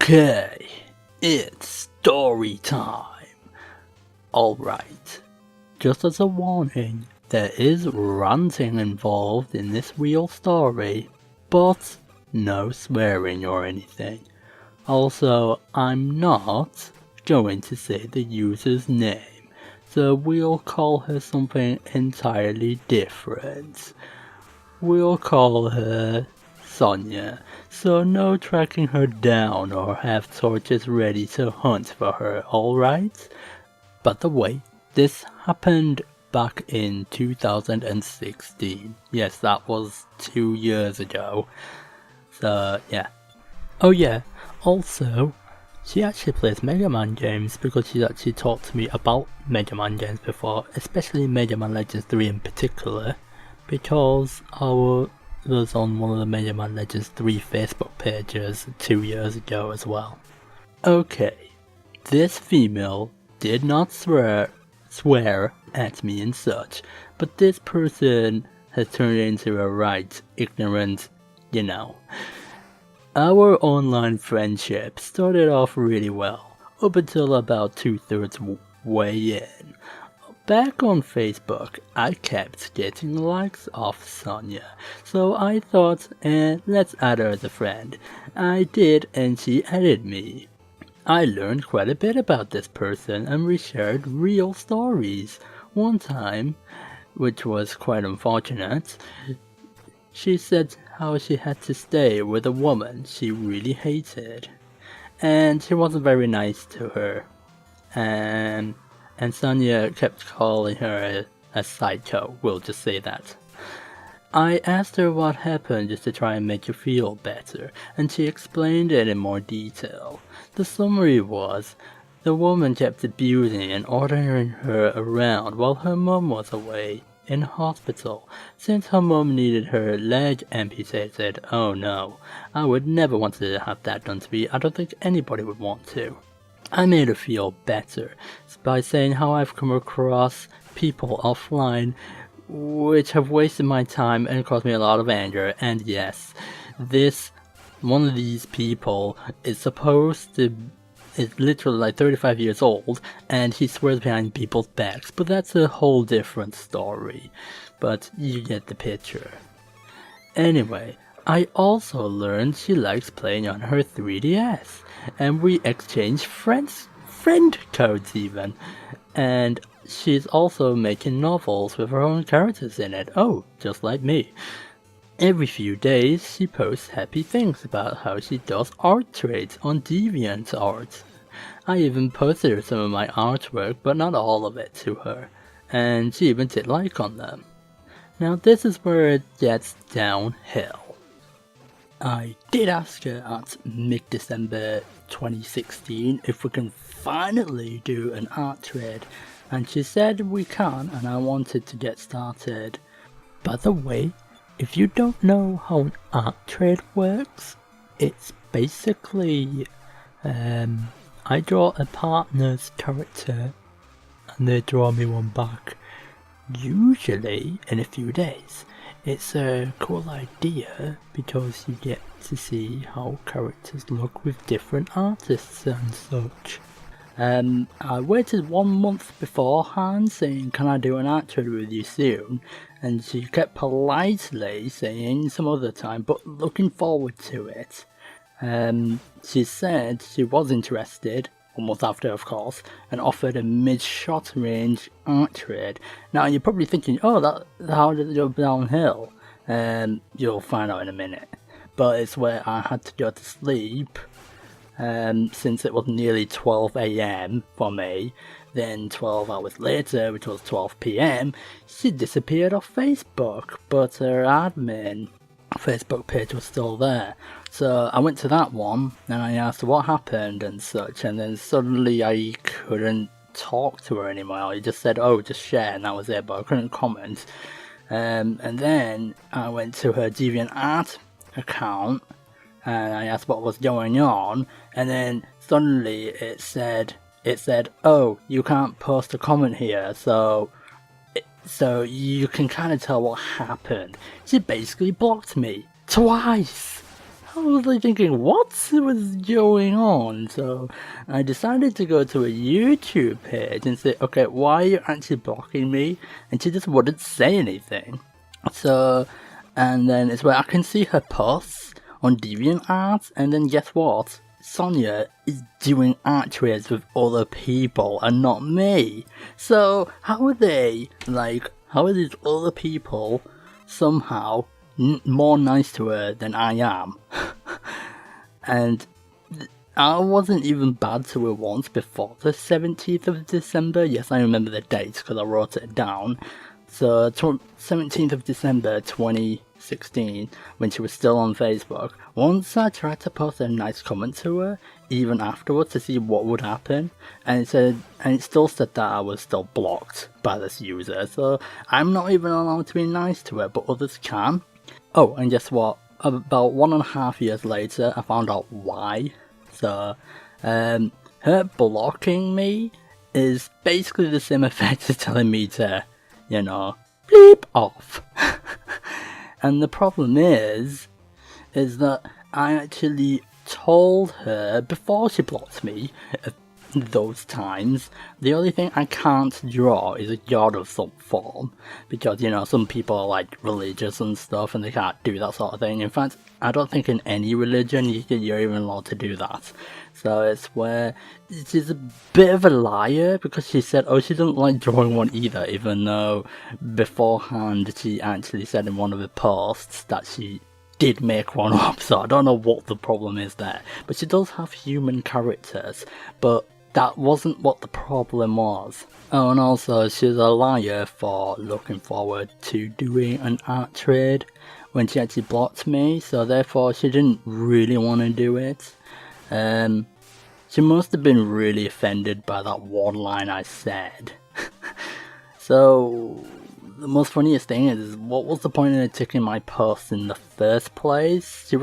Okay, it's story time. Alright, just as a warning, there is ranting involved in this real story, but no swearing or anything. Also, I'm not going to say the user's name, so we'll call her something entirely different. We'll call her Sonia, so no tracking her down or have torches ready to hunt for her, alright? By the way, this happened back in 2016. Yes, that was 2 years ago. So, yeah. Oh yeah, also, she actually plays Megaman games because she's actually talked to me about Megaman games before, especially Megaman Legends 3 in particular, because I was on one of the Megaman Legends 3 Facebook pages 2 years ago as well. Okay, this female did not swear at me and such, but this person has turned into a right ignorant, you know. Our online friendship started off really well, up until about 2/3 way in. Back on Facebook, I kept getting likes off Sonia, so I thought, let's add her as a friend. I did, and she added me. I learned quite a bit about this person, and we shared real stories. One time, which was quite unfortunate, she said how she had to stay with a woman she really hated, and she wasn't very nice to her, and Sonia kept calling her a psycho, we'll just say that. I asked her what happened just to try and make her feel better, and she explained it in more detail. The summary was, the woman kept abusing and ordering her around while her mum was away in hospital. Since her mum needed her leg amputated, oh no, I would never want to have that done to me. I don't think anybody would want to. I made her feel better by saying how I've come across people offline which have wasted my time and caused me a lot of anger, and yes, one of these people is literally like 35 years old, and he swears behind people's backs, but that's a whole different story, but you get the picture. Anyway, I also learned she likes playing on her 3DS, and we exchanged friend codes even, and she's also making novels with her own characters in it, oh, just like me. Every few days she posts happy things about how she does art trades on Deviant art. I even posted her some of my artwork, but not all of it, to her, and she even did like on them. Now this is where it gets downhill. I did ask her at mid-December 2016 if we can finally do an art trade, and she said we can, and I wanted to get started. By the way, if you don't know how an art trade works, it's basically, I draw a partner's character and they draw me one back, usually in a few days. It's a cool idea because you get to see how characters look with different artists and such. I waited 1 month beforehand saying, can I do an art trade with you soon? And she kept politely saying some other time, but looking forward to it. She said she was interested, almost after of course, and offered a mid-shot range art trade. Now you're probably thinking, oh, how did it go downhill? You'll find out in a minute. But it's where I had to go to sleep, since it was nearly 12 AM for me. Then 12 hours later, which was 12 PM, she disappeared off Facebook, but her admin Facebook page was still there. So I went to that one, and I asked her what happened and such, and then suddenly I couldn't talk to her anymore. He just said, oh, just share, and that was it, but I couldn't comment. And then I went to her Deviant account, and I asked what was going on, and then suddenly it said, it said, oh, you can't post a comment here, so you can kind of tell what happened. She basically blocked me twice. I was like thinking, what was going on? So I decided to go to a YouTube page and say, okay, why are you actually blocking me? And she just wouldn't say anything. So, and then it's where I can see her posts on Deviant, and then guess what? Sonia is doing art trades with other people and not me. So how are these other people somehow more nice to her than I am? And I wasn't even bad to her once before the 17th of December. Yes, I remember the date because I wrote it down. So 17th of December 2016, when she was still on Facebook, once I tried to post a nice comment to her, even afterwards, to see what would happen, and it still said that I was still blocked by this user, so I'm not even allowed to be nice to her, but others can. Oh, and guess what? About 1.5 years later, I found out why. So, her blocking me is basically the same effect as telling me to, bleep off. And the problem is that I actually told her before she blocked me those times, the only thing I can't draw is a god of some form, because some people are like religious and stuff and they can't do that sort of thing. In fact, I don't think in any religion you're even allowed to do that. So it's where she's a bit of a liar, because she said, oh, she doesn't like drawing one either, even though beforehand she actually said in one of the posts that she did make one up. So I don't know what the problem is there, but she does have human characters, but that wasn't what the problem was. Oh, and also she's a liar for looking forward to doing an art trade when she actually blocked me, so therefore she didn't really want to do it. She must have been really offended by that one line I said. So the most funniest thing is, what was the point in her taking my post in the first place? She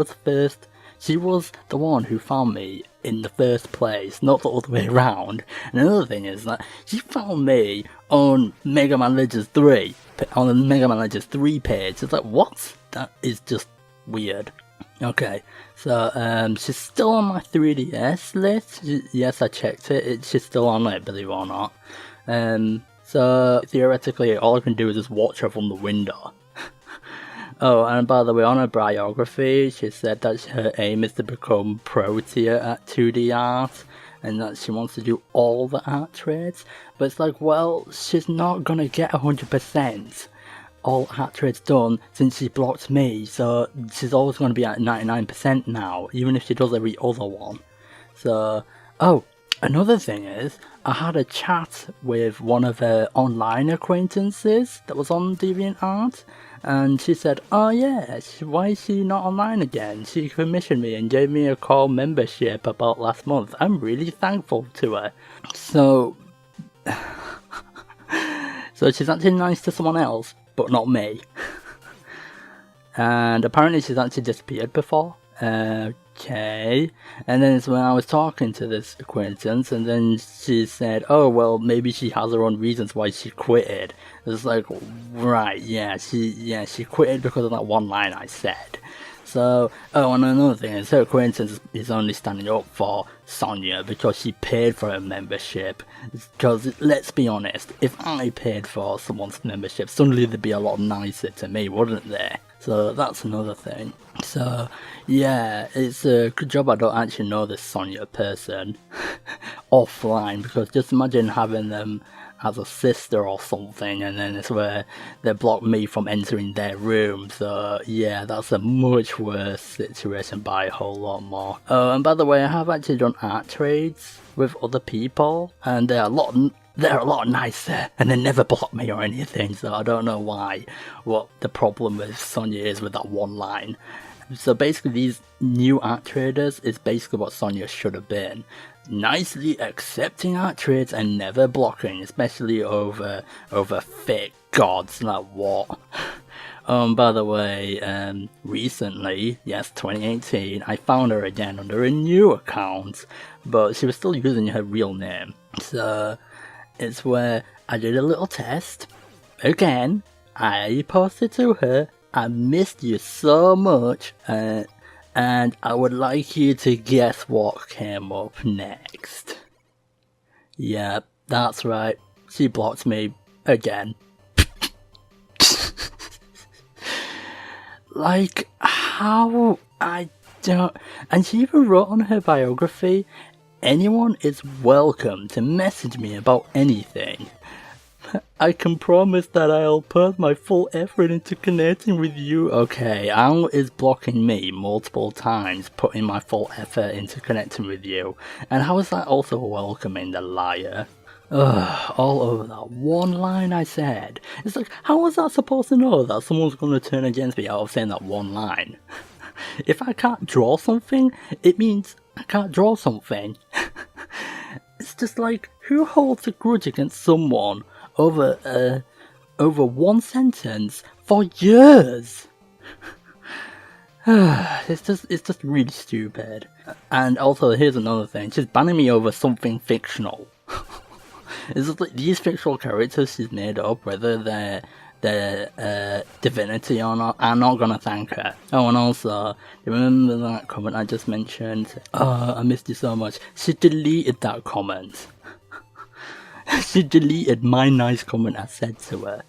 was the one who found me in the first place, not the other way around. And another thing is that she found me on Megaman Legends 3, on the Megaman Legends 3 page. It's like, what? That is just weird. Okay, so she's still on my 3DS list. Yes, I checked it. She's still on it, believe it or not. So theoretically, all I can do is just watch her from the window. Oh, and by the way, on her biography, she said that her aim is to become pro tier at 2D art, and that she wants to do all the art trades. But it's like, well, she's not gonna get 100% all art trades done since she blocked me, so she's always gonna be at 99% now, even if she does every other one. So, oh, another thing is, I had a chat with one of her online acquaintances that was on DeviantArt, and she said, oh yeah, why is she not online again? She commissioned me and gave me a core membership about last month. I'm really thankful to her. So she's actually nice to someone else, but not me. And apparently she's actually disappeared before. Okay, and then it's when I was talking to this acquaintance, and then she said, oh well, maybe she has her own reasons why she quitted. It's like, right, yeah, she quitted because of that one line I said. So, oh, and another thing is, her acquaintance is only standing up for Sonia because she paid for her membership. Because, let's be honest, if I paid for someone's membership, suddenly they'd be a lot nicer to me, wouldn't they? So that's another thing. So yeah, it's a good job I don't actually know this Sonia person offline, because just imagine having them as a sister or something, and then it's where they block me from entering their room. So yeah, that's a much worse situation by a whole lot more. Oh, and by the way, I have actually done art trades with other people, and they're a lot nicer, and they never block me or anything, so I don't know what the problem with Sonia is with that one line. So basically, these new art traders is basically what Sonia should have been. Nicely accepting art trades and never blocking, especially over fake gods like what? By the way, recently, yes, 2018, I found her again under a new account, but she was still using her real name. So, it's where I did a little test. Again, I posted to her, I missed you so much, and I would like you to guess what came up next. Yep, that's right, she blocked me again. Like, how? I don't... And she even wrote on her biography, anyone is welcome to message me about anything. I can promise that I'll put my full effort into connecting with you. Okay, Al is blocking me multiple times, putting my full effort into connecting with you. And how is that also welcoming the liar? Ugh, all over that one line I said. It's like, how was that supposed to know that someone's gonna turn against me out of saying that one line? If I can't draw something, it means I can't draw something. It's just like, who holds a grudge against someone over one sentence for years? It's just really stupid. And also, here's another thing, she's banning me over something fictional. It's just like these fictional characters she's made up, whether they're divinity or not, I'm not gonna thank her. Oh, and also, remember that comment I just mentioned? Oh, I missed you so much. She deleted that comment. She deleted my nice comment I said to her.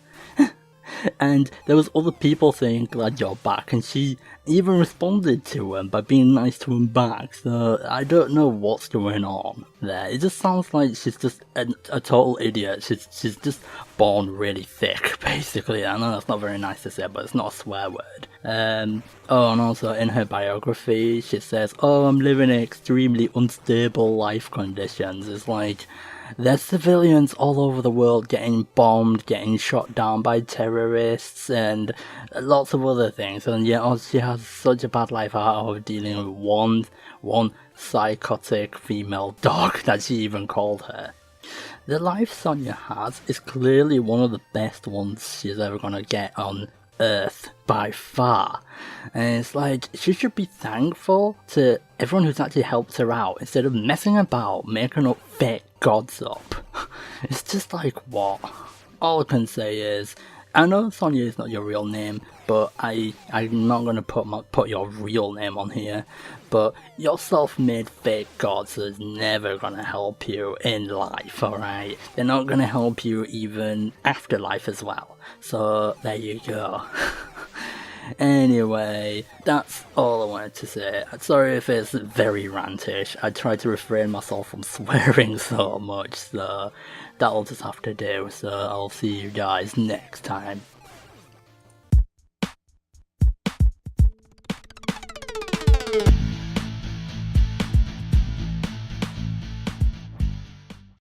And there was other people saying glad you're back, and she even responded to him by being nice to him back, so I don't know what's going on there. It just sounds like she's just a total idiot. She's just born really thick, basically. I know that's not very nice to say, but it's not a swear word. Oh, and also in her biography she says, oh, I'm living in extremely unstable life conditions. It's like, there's civilians all over the world getting bombed, getting shot down by terrorists, and lots of other things. And yet, oh, she has such a bad life out of dealing with one psychotic female dog that she even called her. The life Sonia has is clearly one of the best ones she's ever gonna get on Earth by far, and it's like she should be thankful to everyone who's actually helped her out instead of messing about making up fake gods up. It's just like, what? All I can say is, I know Sonia is not your real name, but I'm not gonna put your real name on here, but your self-made fake gods is never gonna help you in life, alright? They're not gonna help you even after life as well. So there you go. Anyway, that's all I wanted to say. Sorry if it's very rantish. I try to refrain myself from swearing so much, so that'll just have to do. So I'll see you guys next time.